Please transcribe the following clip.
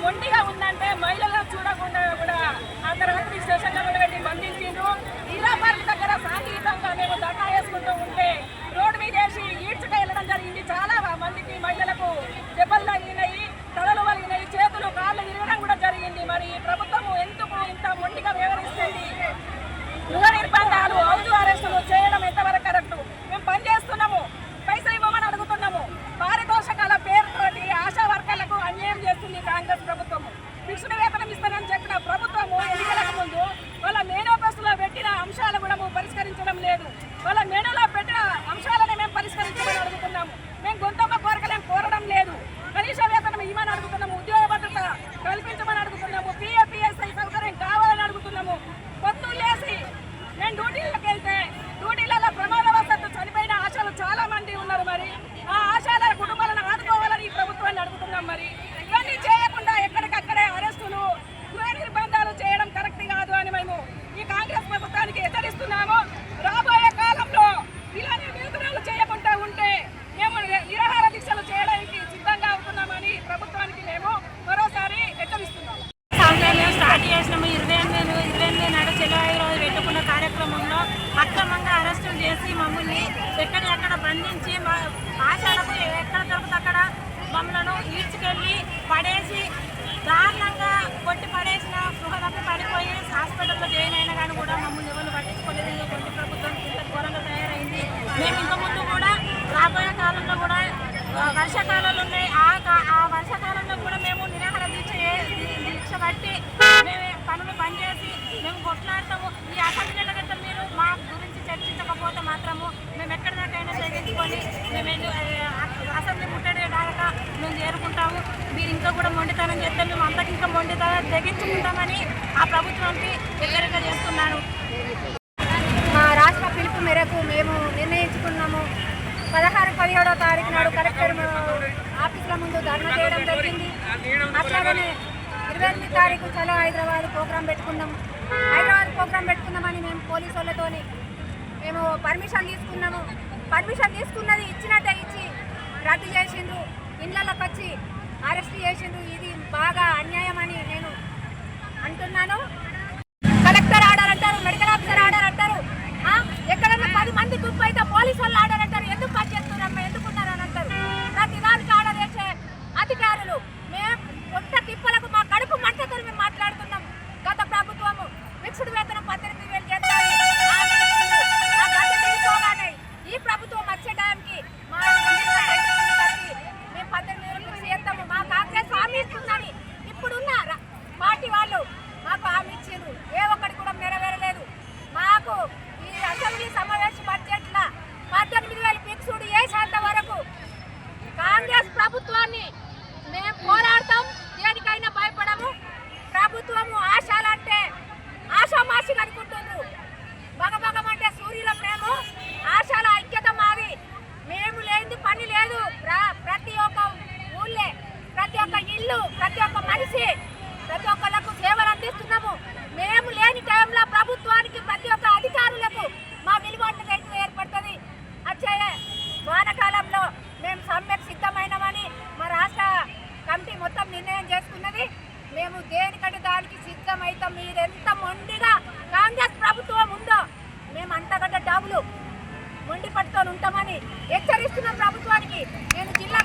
మొండిగా ఉందంటే మహిళలు చూడకుండా కూడా అర్ధరాత్రి స్టేషన్లో పెట్టి బంధించిండ్రు. ఇలా పార్క్ దగ్గర శాంతియుతంగా మేము ధర్నా వేసుకుంటూ ఉంటే రోడ్డు మీద వేసి ఈడ్చుకు వెళ్ళడం జరిగింది. చాలా మందికి మహిళలకు దెబ్బలు తగిలినాయి, తలలు వలిగినాయి, చేతులు కాళ్ళు విరగడం కూడా జరిగింది. మరి ప్రభుత్వం ఎందుకు ఇంత మొండిగా వ్యవహరిస్తుంది? గృహ నిర్బంధాలు, హౌస్ అరెస్టులు చేయడం ఎంతవరకు కరెక్ట్? మేము పనిచేస్తున్నాము, పైసలు ఇవ్వమని అడుగుతున్నాము. పారితోషకాల పేరుతోటి ఆశా వర్కర్లకు అన్యాయం చేస్తుంది కాంగ్రెస్ ప్రభుత్వము. ఫిక్స్డ్ వేతనం ఇస్తానని చెప్పిన ప్రభుత్వము ఎన్నికలకు ముందు వాళ్ళ మేనిఫెస్టోలో పెట్టిన అంశాలు కూడా పరిష్కరించడం లేదు. వాళ్ళ మేనులో పెట్టిన అంశాలను మేము పరిష్కరించమని అడుగుతున్నాము. మేము గొంతమ్మ కోరికలేం కోరడం లేదు. కనీస వేతనం ఇవ్వమని అడుగుతున్నాము, ఉద్యోగ భద్రత కల్పించమని అడుగుతున్నాము, పిఎఫ్ఈఎస్ఐ సౌకర్యం కావాలని అడుగుతున్నాము. పొద్దులు లేసి నేను డ్యూటీలకు వెళ్తే డ్యూటీలలో ప్రమాదవశాత్తు చనిపోయిన ఆశలు చాలా మంది ఉన్నారు. మరి ఆ ఆశాల కుటుంబాలను ఆదుకోవాలని ఈ ప్రభుత్వాన్ని అడుగుతున్నాం. మరి ఇవన్నీ చేయకుండా ఎక్కడికక్కడే అరెస్టులు, గృహ నిర్బంధాలు చేయడం కరెక్ట్ కాదు అని మేము ఈ కాంగ్రెస్ ప్రభుత్వానికి హెచ్చరిస్తున్నాము. రాబోయే కాలంలో ఇలాంటి నిలుపుదలు చేయకుండా ఉంటే మేము నిరాహార దీక్షలు చేయడానికి సిద్ధంగా అవుతున్నామని ప్రభుత్వానికి మేము మరోసారి హెచ్చరిస్తున్నాము. స్టార్ట్ చేసినాము 28 నాడు చెలవాయి రోజు పెట్టుకున్న కార్యక్రమంలో అక్రమంగా అరెస్టులు చేసి మమ్మల్ని ఎక్కడెక్కడ బంధించి ఆశాలకు ఎక్కడ దొరికితే అక్కడ మమ్మల్ని ఈడ్చుకెళ్ళి పడేసి దారుణంగా కొట్టి పడేసిన గృహలకు పడిపోయి హాస్పిటల్లో జాయిన్ అయినా కానీ కూడా మమ్మల్ని ఎవరు పట్టించుకోలేదు. కొన్ని ప్రభుత్వం ఇంత ఘోరంగా తయారైంది. మేము ఇంతకుముందు కూడా రాబోయే కాలంలో కూడా వర్షాకాలాలు ఉన్నాయి. ఆ వర్షాకాలంలో కూడా మేము నిరాహార దీక్ష బట్టి మేము పనులు బంద్ చేసి మేము కొట్లాడతాము. ఈ అసెంబ్లీల గట్ట మీరు మా గురించి చర్చించకపోతే మాత్రము మేము ఎక్కడి దాకైనా తెగించుకొని మేము అసెంబ్లీ ముట్టడి దాకా మేము చేరుకుంటాము. మీరు ఇంకా కూడా మొండితనం చేస్తే మేము అంతకు ఇంకా మొండితనం తెగించుకుంటామని ఆ ప్రభుత్వానికి హెచ్చరిక చేస్తున్నాను. మా రాష్ట్ర పిలుపు మేరకు మేము నిర్ణయించుకున్నాము. 16-17వ తారీఖు నాడు కలెక్టర్ ఆఫీసుల ముందు ధర్నా చేయడం జరిగింది. అట్లాగనే 28 తారీఖు చలో హైదరాబాద్ ప్రోగ్రాం పెట్టుకున్నాము. హైదరాబాద్ ప్రోగ్రాం పెట్టుకుందామని మేము పోలీసు వాళ్ళతోని మేము పర్మిషన్ తీసుకున్నాము. పర్మిషన్ తీసుకున్నది ఇచ్చినట్టే ఇచ్చి రద్దు చేసిండ్రు. ఇళ్ళకి వచ్చి అరెస్ట్ చేసిండ్రు. ఇది బాగా అన్యాయం అని నేను అంటున్నాను. కలెక్టర్ ఆర్డర్ అంటారు, మెడికల్ ఆఫీసర్ ఆర్డర్ అంటారు, ఎక్కడన్నా 10 మంది గుంపు అయితే పోలీసు వాళ్ళు ఆర్డర్ అంటారు. ఎందుకు పని చేస్తున్నారమ్మా, ఎందుకున్నారని అంటారు. ప్రతి దానికి ఆర్డర్ చేసే అధికారులు మేము కొత్త తిప్పలకు మా కడుపు మంటతో మేము మాట్లాడుతున్నాం. గత ప్రభుత్వము ఫిక్స్డ్ వేతనం 18,000 చేస్తారు. ఈ ప్రభుత్వం వచ్చే టైంకి మా మేము 18,000 ఫిక్స్ చేస్తాము. మా కాంగ్రెస్ హామీ ఇస్తుందని ఇప్పుడున్న పార్టీ వాళ్ళు మాకు హామీ ఇచ్చారు. ఏ ఒక్కటి కూడా నెరవేరలేదు. మాకు ఈ అసెంబ్లీ సమావేశ బడ్జెట్ల 18,000 ఫిక్స్డ్ వేసేంత వరకు కాంగ్రెస్ ప్రభుత్వాన్ని మేము పోరాడతాం. దేనికైనా భయపడము. ప్రభుత్వము ఆశాలంటే ఆశామాషిగా అనుకుంటున్నారు. భగభగమంటే సూర్యుల మేము ఆశాల ఐక్యత మాది. మేము లేని పని లేదు. ప్రతి ఒక్క ఊళ్ళే, ప్రతి ఒక్క ఇల్లు, ప్రతి ఒక్క మనిషి, ప్రతి ఒక్కళ్ళకు సేవలు అందిస్తున్నాము. మేము లేని టైంలో ప్రభుత్వానికి, ప్రతి ఒక్క అధికారులకు మా విలువైన ఏర్పడుతుంది. వచ్చే వానకాలంలో మేము సమ్మెకు సిద్ధమైనమని మా రాష్ట్ర కమిటీ మొత్తం నిర్ణయం చేసుకున్నది. మేము దేనికంటే దానికి సిద్ధమైతాం. మీరెంత మొండిగా కాంగ్రెస్ ప్రభుత్వం ఉందో మేము అంతకంటే డబ్బులు మొండి పట్టుకొని ఉంటామని హెచ్చరిస్తున్న ప్రభుత్వానికి నేను జిల్లా